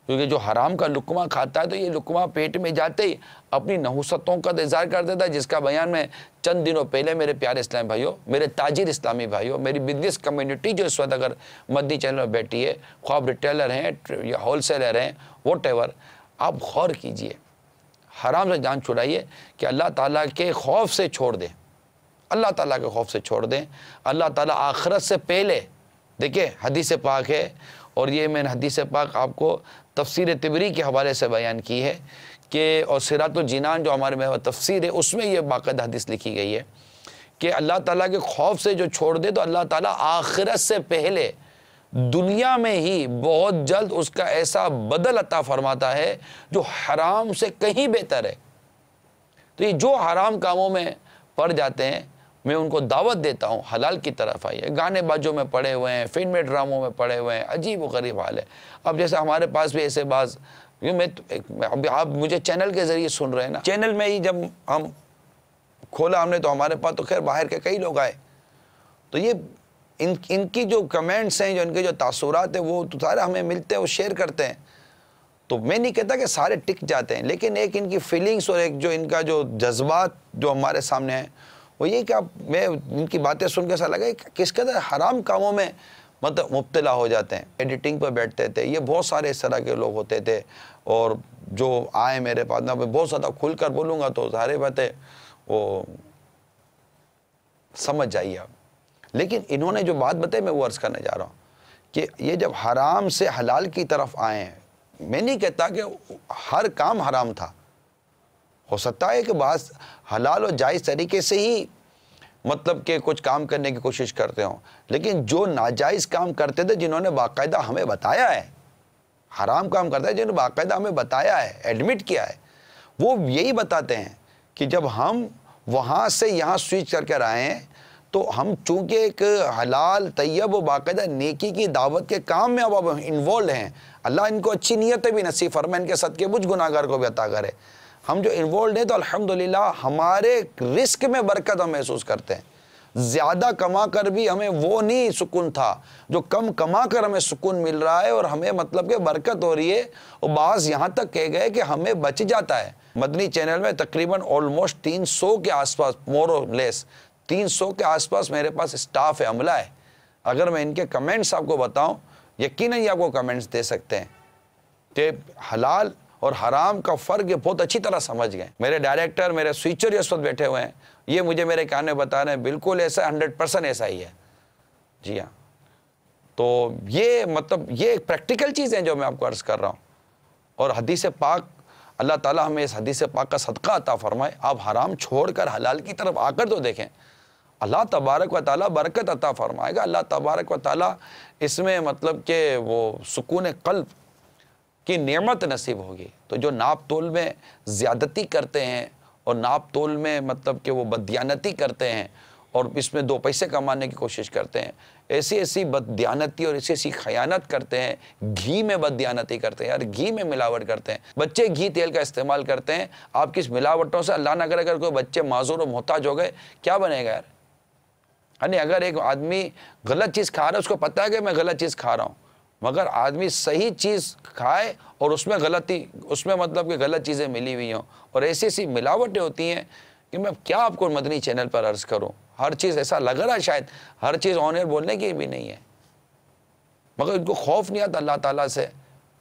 کیونکہ جو حرام کا لقمہ کھاتا ہے تو یہ لقمہ پیٹ میں جاتے ہی اپنی نحوستوں کا اظہار کر دیتا ہے، جس کا بیان میں چند دنوں پہلے میرے پیارے اسلامی بھائیوں، میرے تاجر اسلامی بھائیوں، میری بزنس کمیونٹی جو اس وقت اگر مدنی چینل میں بیٹھی ہے، خواہ ریٹیلر ہیں یا ہول سیلر ہیں، واٹ ایور، آپ غور کیجئے، حرام سے جان چھڑائیے کہ اللہ تعالیٰ کے خوف سے چھوڑ دیں، اللہ تعالیٰ کے خوف سے چھوڑ دیں. اللہ تعالیٰ آخرت سے پہلے، دیکھیں حدیث پاک ہے، اور یہ میں نے حدیث پاک آپ کو تفسیر طبری کے حوالے سے بیان کی ہے کہ، اور صراط الجنان جو ہمارے میں تفسیر ہے اس میں یہ باقاعدہ حدیث لکھی گئی ہے کہ اللہ تعالیٰ کے خوف سے جو چھوڑ دے تو اللہ تعالیٰ آخرت سے پہلے دنیا میں ہی بہت جلد اس کا ایسا بدل عطا فرماتا ہے جو حرام سے کہیں بہتر ہے. تو یہ جو حرام کاموں میں پڑ جاتے ہیں میں ان کو دعوت دیتا ہوں حلال کی طرف آئیے. گانے بازوں میں پڑے ہوئے ہیں, فلم ڈراموں میں پڑے ہوئے ہیں, عجیب و غریب حال ہے. اب جیسے ہمارے پاس بھی ایسے بعض, آپ مجھے چینل کے ذریعے سن رہے ہیں نا, چینل میں ہی جب ہم کھولا ہم نے تو ہمارے پاس تو خیر باہر کے کئی لوگ آئے, تو یہ ان کی جو کمنٹس ہیں, جو ان کے جو تاثرات ہیں, وہ تو سارے ہمیں ملتے ہیں, وہ شیئر کرتے ہیں. تو میں نہیں کہتا کہ سارے ٹک جاتے ہیں, لیکن ایک ان کی فیلنگز اور ایک جو ان کا جو جذبات جو ہمارے سامنے ہیں وہ یہ کہ میں ان کی باتیں سن کے ایسا لگا کہ کس قدر حرام کاموں میں مطلب مبتلا ہو جاتے ہیں. ایڈیٹنگ پہ بیٹھتے تھے, یہ بہت سارے اس طرح کے لوگ ہوتے تھے, اور جو آئے میرے پاس میں بہت زیادہ کھل کر بولوں گا تو ظاہر بات ہے وہ سمجھ جائیے آپ. لیکن انہوں نے جو بات بتائی میں وہ عرض کرنے جا رہا ہوں کہ یہ جب حرام سے حلال کی طرف آئے ہیں, میں نہیں کہتا کہ ہر کام حرام تھا, ہو سکتا ہے کہ بعض حلال اور جائز طریقے سے ہی مطلب کہ کچھ کام کرنے کی کوشش کرتے ہوں, لیکن جو ناجائز کام کرتے تھے جنہوں نے باقاعدہ ہمیں بتایا ہے, حرام کام کرتے ہیں جنہوں نے باقاعدہ ہمیں بتایا ہے, ایڈمٹ کیا ہے, وہ یہی بتاتے ہیں کہ جب ہم وہاں سے یہاں سوئچ کر کے آئے ہیں تو ہم چونکہ ایک حلال طیب و باقاعدہ نیکی کی دعوت کے کام میں اب انوالڈ ہیں, اللہ ان کو اچھی نیتیں بھی نصیب فرمائے, ان کے صدقے مجھ گناہگار کو بھی عطا کرے. ہم جو انوالڈ ہیں تو الحمدللہ ہمارے رزق میں برکت ہم محسوس کرتے ہیں. زیادہ کما کر بھی ہمیں وہ نہیں سکون تھا جو کم کما کر ہمیں سکون مل رہا ہے, اور ہمیں مطلب کہ برکت ہو رہی ہے, اور بعض یہاں تک کہہ گئے کہ ہمیں بچ جاتا ہے. مدنی چینل میں تقریباً آلموسٹ 300 کے آس پاس, مور اور لیس 300 کے آس پاس میرے پاس اسٹاف ہے, عملہ ہے. اگر میں ان کے کمنٹس آپ کو بتاؤں, یقیناً یہ آپ کو کمنٹس دے سکتے ہیں کہ حلال اور حرام کا فرق یہ بہت اچھی طرح سمجھ گئے. میرے ڈائریکٹر, میرے سوئچر اس وقت بیٹھے ہوئے ہیں, یہ مجھے میرے کان میں بتا رہے ہیں بالکل ایسا 100% ایسا ہی ہے. جی ہاں, تو یہ مطلب یہ ایک پریکٹیکل چیز ہے جو میں آپ کو عرض کر رہا ہوں. اور حدیث پاک, اللہ تعالیٰ ہمیں اس حدیث پاک کا صدقہ عطا فرمائے. آپ حرام چھوڑ کر حلال کی طرف آ کر تو دیکھیں, اللہ تبارک و تعالیٰ برکت عطا فرمائے گا. اللہ تبارک و تعالیٰ اس میں مطلب کہ وہ سکون قلب کی نعمت نصیب ہوگی. تو جو ناپ تول میں زیادتی کرتے ہیں اور ناپ تول میں مطلب کہ وہ بددیانتی کرتے ہیں اور اس میں 2 پیسے کمانے کی کوشش کرتے ہیں, ایسی بددیانتی اور ایسی خیانت کرتے ہیں. گھی میں بددیانتی کرتے ہیں یار, گھی میں ملاوٹ کرتے ہیں. بچے گھی تیل کا استعمال کرتے ہیں, آپ کس ملاوٹوں سے اللہ نہ کرے اگر کوئی بچے معذور و محتاج ہو گئے کیا بنے گا یار. یعنی اگر ایک آدمی غلط چیز کھا رہا ہے, اس کو پتہ ہے کہ میں غلط چیز کھا رہا ہوں, مگر آدمی صحیح چیز کھائے اور اس میں مطلب کہ غلط چیزیں ملی ہوئی ہوں, اور ایسی ملاوٹیں ہوتی ہیں کہ میں کیا آپ کو مدنی چینل پر عرض کروں. ہر چیز ایسا لگ رہا ہے شاید ہر چیز آن ایئر بولنے کی بھی نہیں ہے, مگر ان کو خوف نہیں آتا اللہ تعالیٰ سے.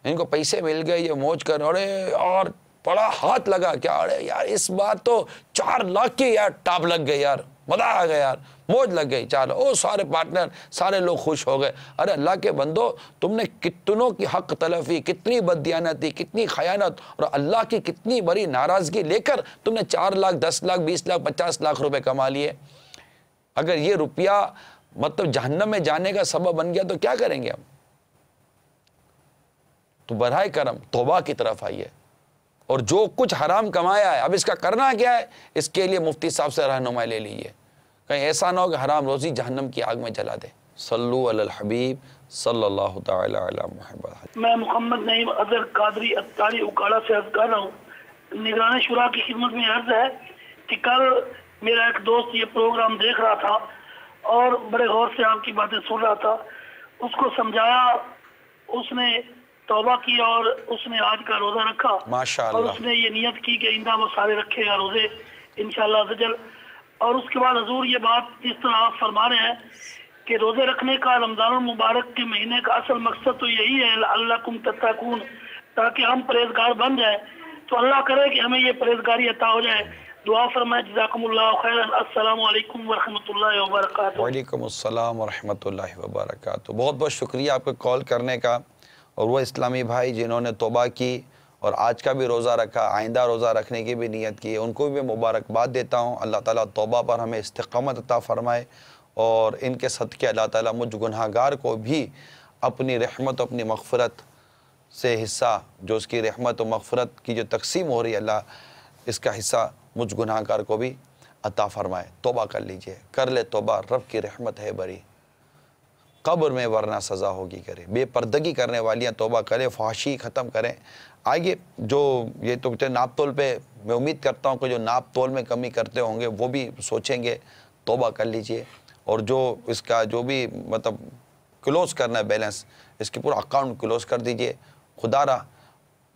ان کو پیسے مل گئے, یہ موج کر, ارے اور بڑا ہاتھ لگا کیا, ارے یار اس بار تو 4 لاکھ کی یار ٹاپ لگ گئی یار, مزہ آ گیا یار, موج لگ گئی, چلو او سارے پارٹنر سارے لوگ خوش ہو گئے. ارے اللہ کے بندو, تم نے کتنوں کی حق تلفی, کتنی بددیانتی, کتنی خیانت اور اللہ کی کتنی بڑی ناراضگی لے کر تم نے 4 لاکھ 10 لاکھ 20 لاکھ 50 لاکھ روپے کما لیے. اگر یہ روپیہ مطلب جہنم میں جانے کا سبب بن گیا تو کیا کریں گے ہم. تو برائے کرم توبہ کی طرف آئیے, اور جو کچھ حرام کمایا ہے اب اس کا کرنا کیا ہے, اس کے لیے مفتی صاحب سے رہنمائی لے لیجیے. کہیں ایسا نہ ہو کہ حرام روزی جہنم کی آگ میں جلا دے. صلو علی الحبیب صلی اللہ تعالی علی محمد. میں محمد نعیم اظہر قادری اتاری اکاڑا سے عرض کر رہا ہوں. نگران شورا کی خدمت میں عرض ہے کہ کل میرا ایک دوست یہ پروگرام دیکھ رہا تھا اور بڑے غور سے آپ کی باتیں سن رہا تھا. اس کو سمجھایا, اس نے توبہ کی اور اس نے آج کا روزہ رکھا, اور اس نے یہ نیت کی کہ آئندہ وہ سارے رکھے گا روزے انشاءاللہ عزوجل. اور اس کے بعد حضور یہ بات جس طرح آپ فرما رہے ہیں کہ روزے رکھنے کا رمضان المبارک کے مہینے کا اصل مقصد تو یہی ہے لعلکم تتقون, تاکہ ہم پرہیزگار بن جائیں. تو اللہ کرے کہ ہمیں یہ پرہیزگاری عطا ہو جائے. دعا فرمائے. جزاکم اللہ خیرا. السلام علیکم ورحمۃ اللہ وبرکاتہ. وعلیکم السلام ورحمۃ اللہ وبرکاتہ. بہت بہت شکریہ آپ کو کال کرنے کا. اور وہ اسلامی بھائی جنہوں نے توبہ کی اور آج کا بھی روزہ رکھا, آئندہ روزہ رکھنے کی بھی نیت کی, ان کو بھی میں مبارکباد دیتا ہوں. اللہ تعالیٰ توبہ پر ہمیں استقامت عطا فرمائے, اور ان کے صدقے اللہ تعالیٰ مجھ گناہگار کو بھی اپنی رحمت و اپنی مغفرت سے حصہ, جو اس کی رحمت و مغفرت کی جو تقسیم ہو رہی ہے, اللہ اس کا حصہ مجھ گناہگار کو بھی عطا فرمائے. توبہ کر لیجئے, کر لے توبہ, رب کی رحمت ہے بری, قبر میں ورنہ سزا ہوگی کرے. بے پردگی کرنے والیاں توبہ کریں, فحاشی ختم کریں. آگے جو یہ تو ناپ تول پہ میں امید کرتا ہوں کہ جو ناپ تول میں کمی کرتے ہوں گے وہ بھی سوچیں گے, توبہ کر لیجئے. اور جو اس کا جو بھی مطلب کلوز کرنا ہے بیلنس, اس کے پورا اکاؤنٹ کلوز کر دیجئے. خدا را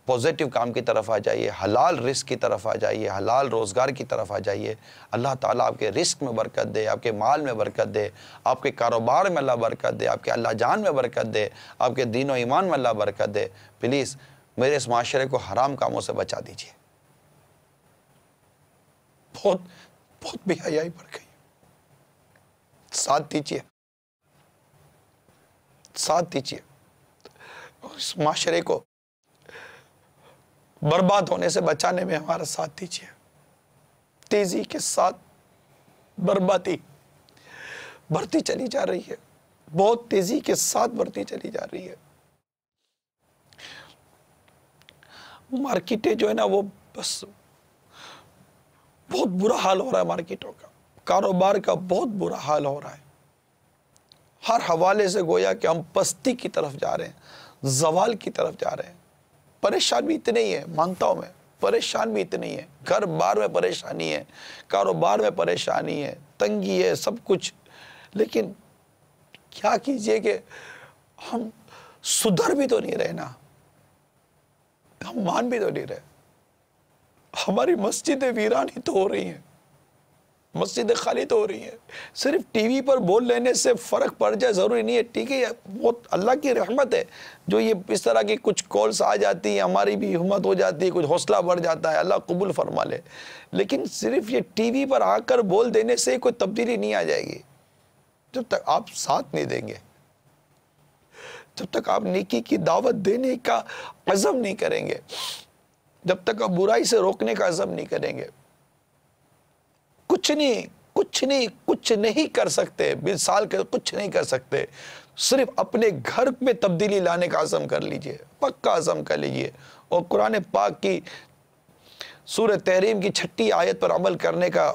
پوزیٹیو کام کی طرف آ جائیے, حلال رزق کی طرف آ جائیے, حلال روزگار کی طرف آ جائیے. اللہ تعالیٰ آپ کے رزق میں برکت دے, آپ کے مال میں برکت دے, آپ کے کاروبار میں اللہ برکت دے, آپ کے اللہ جان میں برکت دے, آپ کے دین و ایمان میں اللہ برکت دے. پلیز میرے اس معاشرے کو حرام کاموں سے بچا دیجئے. بہت بے حیائی بڑھ گئی. ساتھ دیجئے, ساتھ دیجئے. اس معاشرے کو برباد ہونے سے بچانے میں ہمارا ساتھ دیجئے. تیزی کے ساتھ بربادی بڑھتی چلی جا رہی ہے, بہت تیزی کے ساتھ بڑھتی چلی جا رہی ہے. مارکیٹیں جو ہے نا وہ بس بہت برا حال ہو رہا ہے. مارکیٹوں کا, کاروبار کا بہت برا حال ہو رہا ہے. ہر حوالے سے گویا کہ ہم پستی کی طرف جا رہے ہیں, زوال کی طرف جا رہے ہیں. پریشان بھی اتنے ہی ہے, مانتا ہوں میں, پریشان بھی اتنے ہی ہے. گھر بار میں پریشانی ہے, کاروبار میں پریشانی ہے, تنگی ہے, سب کچھ. لیکن کیا کیجئے کہ ہم سدھر بھی تو نہیں رہے نا, ہم مان بھی تو نہیں رہے. ہماری مسجدیں ویران ہی تو ہو رہی ہیں, مسجدیں خالی تو ہو رہی ہیں. صرف ٹی وی پر بول لینے سے فرق پڑ جائے ضروری نہیں ہے. ٹھیک ہے, بہت اللہ کی رحمت ہے جو یہ اس طرح کی کچھ کالز آ جاتی ہیں, ہماری بھی ہمت ہو جاتی ہے, کچھ حوصلہ بڑھ جاتا ہے, اللہ قبول فرما لے. لیکن صرف یہ ٹی وی پر آ کر بول دینے سے کوئی تبدیلی نہیں آ جائے گی. جب تک آپ ساتھ نہیں دیں گے, جب تک آپ نیکی کی دعوت دینے کا عزم نہیں کریں گے, جب تک آپ برائی سے روکنے کا عزم نہیں کریں گے, کچھ نہیں کر سکتے. مثال کے کچھ نہیں کر سکتے. صرف اپنے گھر میں تبدیلی لانے کا عزم کر لیجئے, پکا عزم کر لیجئے. اور قرآن پاک کی سورہ تحریم کی 6 آیت پر عمل کرنے کا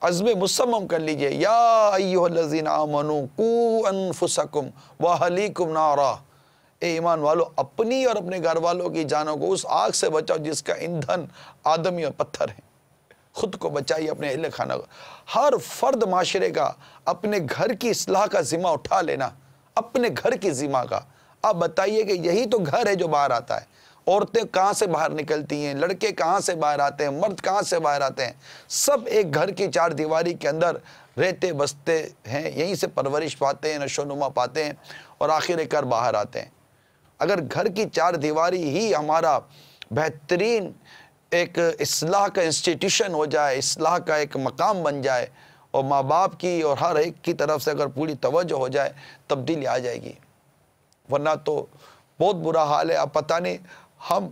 عزم مصمم کر لیجئے. یا ایھا الذین آمنوا قوا انفسکم واہلیکم نارا. اے ایمان والو, اپنی اور اپنے گھر والوں کی جانوں کو اس آگ سے بچاؤ جس کا ایندھن آدمی اور پتھر ہے. خود کو بچائیے, اپنے اہل خانہ کو. ہر فرد معاشرے کا اپنے گھر کی اصلاح کا ذمہ اٹھا لینا, اپنے گھر کی ذمہ کا. آپ بتائیے کہ یہی تو گھر ہے جو باہر آتا ہے. عورتیں کہاں سے باہر نکلتی ہیں, لڑکے کہاں سے باہر آتے ہیں, مرد کہاں سے باہر آتے ہیں. سب ایک گھر کی 4 دیواری کے اندر رہتے بستے ہیں, یہیں سے پرورش پاتے ہیں, نشو و نما پاتے ہیں, اور آخر کار باہر آتے ہیں. اگر گھر کی 4 دیواری ہی ہمارا بہترین ایک اصلاح کا انسٹیٹیوشن ہو جائے, اصلاح کا ایک مقام بن جائے, اور ماں باپ کی اور ہر ایک کی طرف سے اگر پوری توجہ ہو جائے, تبدیلی آ جائے گی. ورنہ تو بہت برا حال ہے. اب پتہ نہیں ہم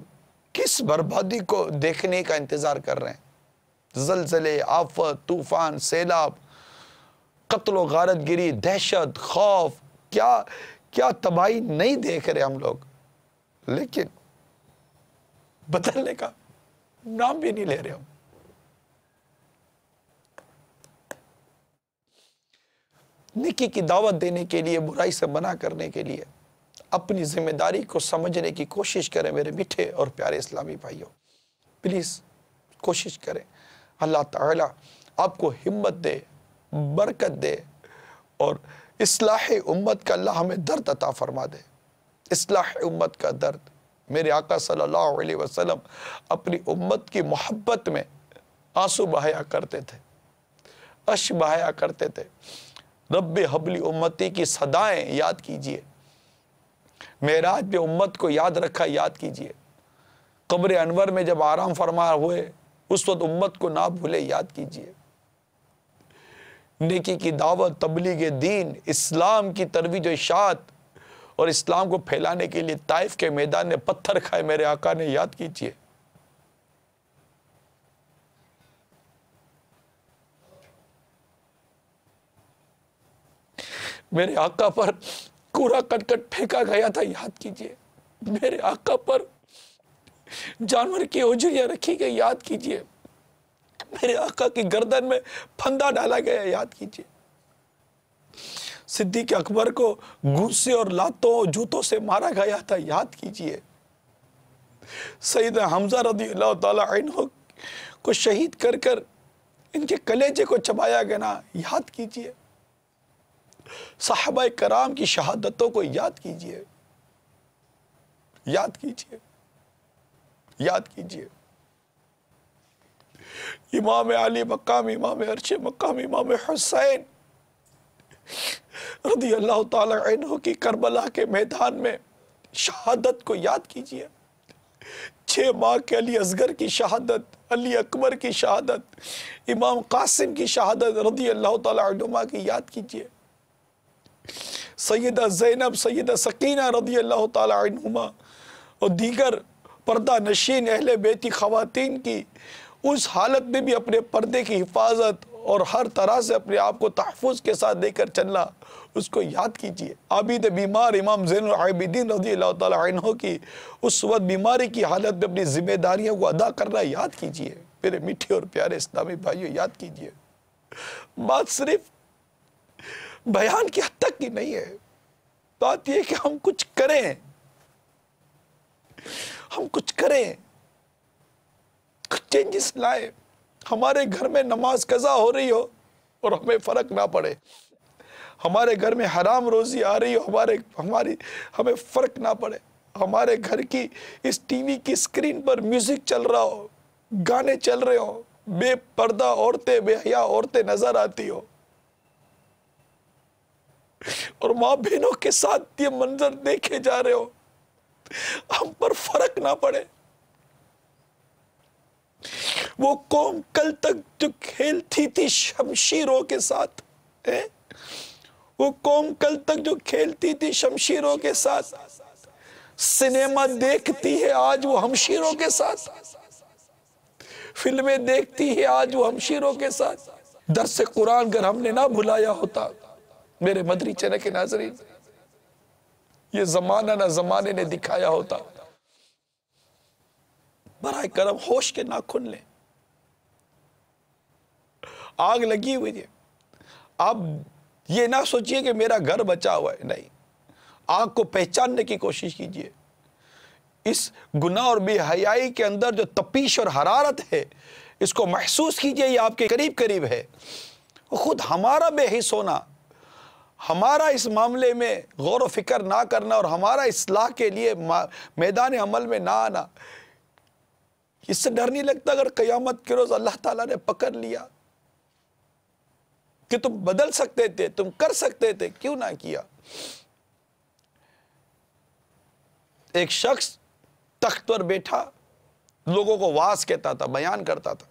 کس بربادی کو دیکھنے کا انتظار کر رہے ہیں. زلزلے, آفت, طوفان, سیلاب, قتل و غارت گری, دہشت, خوف, کیا تباہی نہیں دیکھ رہے ہم لوگ. لیکن بدلنے کا نام بھی نہیں لے رہے ہم. نیکی کی دعوت دینے کے لیے, برائی سے منع کرنے کے لیے اپنی ذمہ داری کو سمجھنے کی کوشش کریں میرے میٹھے اور پیارے اسلامی بھائیوں. پلیز کوشش کریں. اللہ تعالیٰ آپ کو ہمت دے, برکت دے, اور اصلاح امت کا اللہ ہمیں درد عطا فرما دے. اصلاح امت کا درد. میرے آقا صلی اللہ علیہ وسلم اپنی امت کی محبت میں آنسو بہایا کرتے تھے, اشک بہایا کرتے تھے. رب حبلی امتی کی صدائیں یاد کیجئے. معراج میں امت کو یاد رکھا, یاد کیجئے. قبر انور میں جب آرام فرما ہوئے اس وقت امت کو نہ بھولے, یاد کیجئے. نیکی کی دعوت, تبلیغ دین, اسلام کی ترویج و اشاعت اور اسلام کو پھیلانے کے لیے طائف کے میدان میں پتھر کھائے میرے آقا نے, یاد کیجئے. میرے آقا پر کوڑا کٹ پھینکا گیا تھا, یاد کیجئے. میرے آقا پر جانور کی اوجریاں رکھی گئی, یاد کیجئے. میرے آقا کی گردن میں پھندا ڈالا گیا، یاد کیجئے۔ صدیق اکبر کو گھوسے اور لاتوں اور جوتوں سے مارا گیا تھا، یاد کیجئے۔ سیدنا حمزہ رضی اللہ تعالی عنہ کو شہید کر کر ان کے کلیجے کو چبایا گیا، یاد کیجئے۔ صحابہ کرام کی شہادتوں کو یاد کیجئے، یاد کیجئے، یاد کیجئے۔ امام علی مقام، امام عرش مقام، امام حسین رضی اللہ تعالی عنہ کی کربلا کے میدان میں شہادت کو یاد کیجئے۔ 6 ماہ کے علی اصغر کی شہادت، علی اکبر کی شہادت، امام قاسم کی شہادت رضی اللہ تعالی عنہما کی یاد کیجئے۔ سیدہ زینب، سیدہ سکینہ رضی اللہ تعالی عنہما اور دیگر پردہ نشین اہل بیتی خواتین کی اس حالت میں بھی اپنے پردے کی حفاظت اور ہر طرح سے اپنے آپ کو تحفظ کے ساتھ دے کر چلنا، اس کو یاد کیجئے۔ عابد بیمار امام زین العابدین رضی اللہ تعالی عنہ کی اس وقت بیماری کی حالت میں اپنی ذمہ داریوں کو ادا کرنا یاد کیجئے۔ میرے میٹھے اور پیارے اسلامی بھائیوں، یاد کیجئے۔ بات صرف بیان کی حد تک کی نہیں ہے، بات یہ کہ ہم کچھ کریں، ہم کچھ کریں، کچھ چینجز لائیں۔ ہمارے گھر میں نماز قضا ہو رہی ہو اور ہمیں فرق نہ پڑے، ہمارے گھر میں حرام روزی آ رہی ہو ہمیں فرق نہ پڑے، ہمارے گھر کی اس ٹی وی کی اسکرین پر میوزک چل رہا ہو، گانے چل رہے ہو، بے پردہ عورتیں، بے حیا عورتیں نظر آتی ہو اور ماں بہنوں کے ساتھ یہ منظر دیکھے جا رہے ہو، ہم پر فرق نہ پڑے۔ وہ قوم کل تک جو کھیلتی تھی شمشیروں کے ساتھ، وہ قوم کل تک جو کھیلتی تھی شمشیروں کے ساتھ، سنیما دیکھتی ہے آج وہ ہمشیروں کے ساتھ، فلمیں دیکھتی ہے آج وہ ہمشیروں کے ساتھ۔ درس قرآن اگر ہم نے نہ بھلایا ہوتا، میرے مدری چینل کے ناظرین، یہ زمانہ نہ زمانے نے دکھایا ہوتا۔ برائے کرم ہوش کے ناخن لیں، آگ لگی ہوئی ہے، آپ یہ نہ سوچئے کہ میرا گھر بچا ہوا ہے، نہیں، آگ کو پہچاننے کی کوشش کیجئے۔ اس گناہ اور بے حیائی کے اندر جو تپیش اور حرارت ہے، اس کو محسوس کیجئے، یہ آپ کے قریب قریب ہے۔ خود ہمارا بے حس ہونا، ہمارا اس معاملے میں غور و فکر نہ کرنا اور ہمارا اصلاح کے لیے میدان عمل میں نہ آنا، اس سے ڈر نہیں لگتا اگر قیامت کے روز اللہ تعالیٰ نے پکڑ لیا کہ تم بدل سکتے تھے، تم کر سکتے تھے، کیوں نہ کیا؟ ایک شخص تخت پر بیٹھا لوگوں کو واعظ کہتا تھا، بیان کرتا تھا،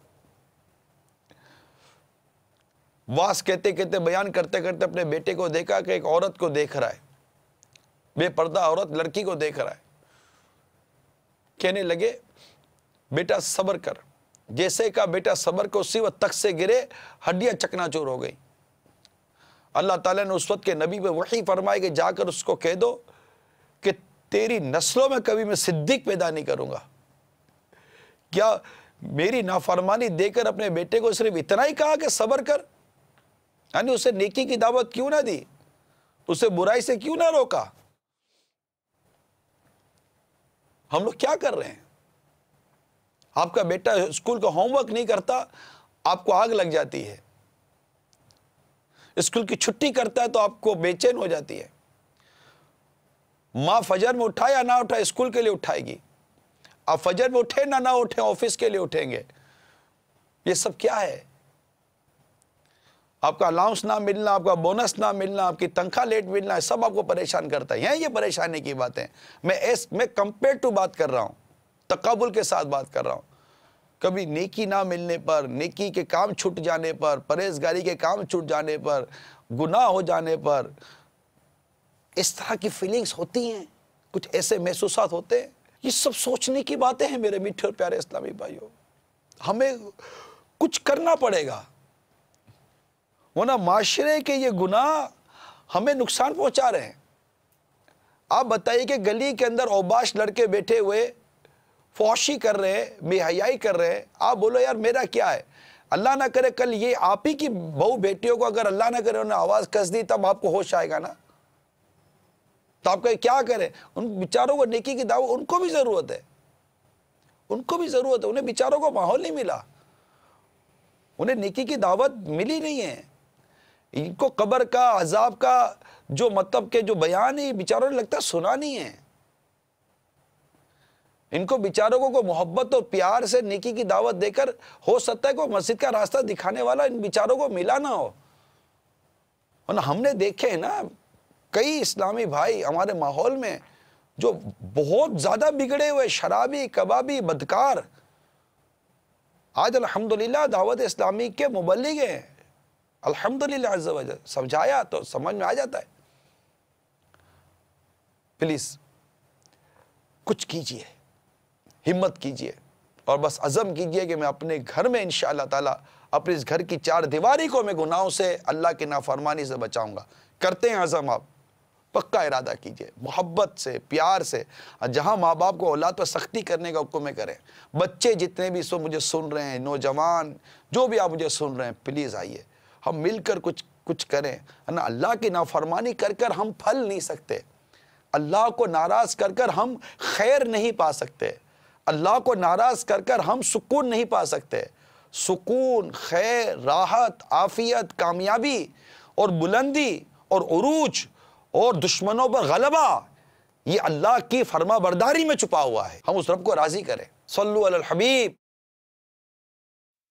واعظ کہتے کہتے بیان کرتے کرتے اپنے بیٹے کو دیکھا کہ ایک عورت کو دیکھ رہا ہے، بے پردہ عورت لڑکی کو دیکھ رہا ہے، کہنے لگے بیٹا صبر کر، جیسے کہا بیٹا صبر کو، اسی وقت تخت سے گرے، ہڈیاں چکنا چور ہو گئی۔ اللہ تعالیٰ نے اس وقت کے نبی پہ وحی فرمائی کہ جا کر اس کو کہہ دو کہ تیری نسلوں میں کبھی میں صدیق پیدا نہیں کروں گا۔ کیا میری نافرمانی دے کر اپنے بیٹے کو صرف اتنا ہی کہا کہ صبر کر؟ یعنی اسے نیکی کی دعوت کیوں نہ دی؟ اسے برائی سے کیوں نہ روکا؟ ہم لوگ کیا کر رہے ہیں؟ آپ کا بیٹا اسکول کا ہوم ورک نہیں کرتا، آپ کو آگ لگ جاتی ہے۔ اسکول کی چھٹی کرتا ہے تو آپ کو بے چین ہو جاتی ہے۔ ماں فجر میں اٹھائے یا نہ اٹھائے، اسکول کے لیے اٹھائے گی۔ آپ فجر میں اٹھیں نہ اٹھیں، آفس کے لیے اٹھیں گے۔ یہ سب کیا ہے؟ آپ کا الاؤنس نہ ملنا، آپ کا بونس نہ ملنا، آپ کی تنخواہ لیٹ ملنا، سب آپ کو پریشان کرتا ہے۔ یہ پریشانی کی باتیں میں کمپیئر ٹو بات کر رہا ہوں، تقابل کے ساتھ بات کر رہا ہوں۔ کبھی نیکی نہ ملنے پر، نیکی کے کام چھوٹ جانے پر، پرہیزگاری کے کام چھوٹ جانے پر، گناہ ہو جانے پر اس طرح کی فیلنگز ہوتی ہیں، کچھ ایسے محسوسات ہوتے ہیں۔ یہ سب سوچنے کی باتیں ہیں میرے میٹھے اور پیارے اسلامی بھائیوں۔ ہمیں کچھ کرنا پڑے گا، ورنہ معاشرے کے یہ گناہ ہمیں نقصان پہنچا رہے ہیں۔ آپ بتائیے کہ گلی کے اندر اوباش لڑکے بیٹھے ہوئے فحشی کر رہے ہیں، بے حیائی کر رہے ہیں، آپ بولو یار میرا کیا ہے؟ اللہ نہ کرے کل یہ آپ ہی کی بہو بیٹیوں کو اگر اللہ نہ کرے انہیں آواز کس دی تب آپ کو ہوش آئے گا نا, تو آپ کیا کریں؟ ان بیچاروں کو نیکی کی دعوت ان کو بھی ضرورت ہے, ان کو بھی ضرورت ہے. انہیں بیچاروں کو ماحول نہیں ملا, انہیں نیکی کی دعوت ملی نہیں ہے. ان کو قبر کا عذاب کا جو مطلب کہ جو بیان ہے بیچاروں نے لگتا ہے سنا نہیں ہے. ان کو بیچاروں کو کوئی محبت اور پیار سے نیکی کی دعوت دے کر ہو سکتا ہے کوئی مسجد کا راستہ دکھانے والا ان بیچاروں کو ملا نہ ہو. اور ہم نے دیکھے ہیں نا کئی اسلامی بھائی ہمارے ماحول میں جو بہت زیادہ بگڑے ہوئے شرابی کبابی بدکار آج الحمدللہ دعوت اسلامی کے مبلغ ہیں. الحمدللہ عز و جل سمجھایا تو سمجھ میں آ جاتا ہے. پلیز کچھ کیجئے, ہمت کیجئے اور بس عزم کیجئے کہ میں اپنے گھر میں انشاءاللہ تعالیٰ اپنے اس گھر کی چار دیواری کو میں گناہوں سے اللہ کی نافرمانی سے بچاؤں گا. کرتے ہیں عزم, آپ پکا ارادہ کیجئے محبت سے پیار سے. جہاں ماں باپ کو اولاد پر سختی کرنے کا حکم کریں, بچے جتنے بھی مجھے سن رہے ہیں, نوجوان جو بھی آپ مجھے سن رہے ہیں, پلیز آئیے ہم مل کر کچھ کریں. اللہ کی نافرمانی کر ہم پھل نہیں سکتے, اللہ کو ناراض کر ہم خیر نہیں پا سکتے, اللہ کو ناراض کر ہم سکون نہیں پا سکتے. سکون, خیر, راحت, عافیت, کامیابی اور بلندی اور عروج اور دشمنوں پر غلبہ یہ اللہ کی فرما برداری میں چھپا ہوا ہے. ہم اس رب کو راضی کریں. صلو علی الحبیب.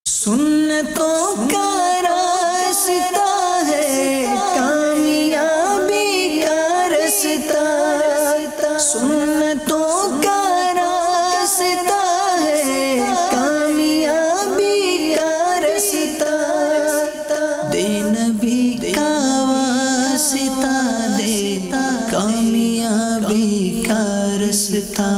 سنتوں کا راستہ ہے کامیابی کا راستہ, سنتوں کا راستہ ہے کامیابی کا راستہ, دے نبی کا واسطہ دے کامیابی کا راستہ.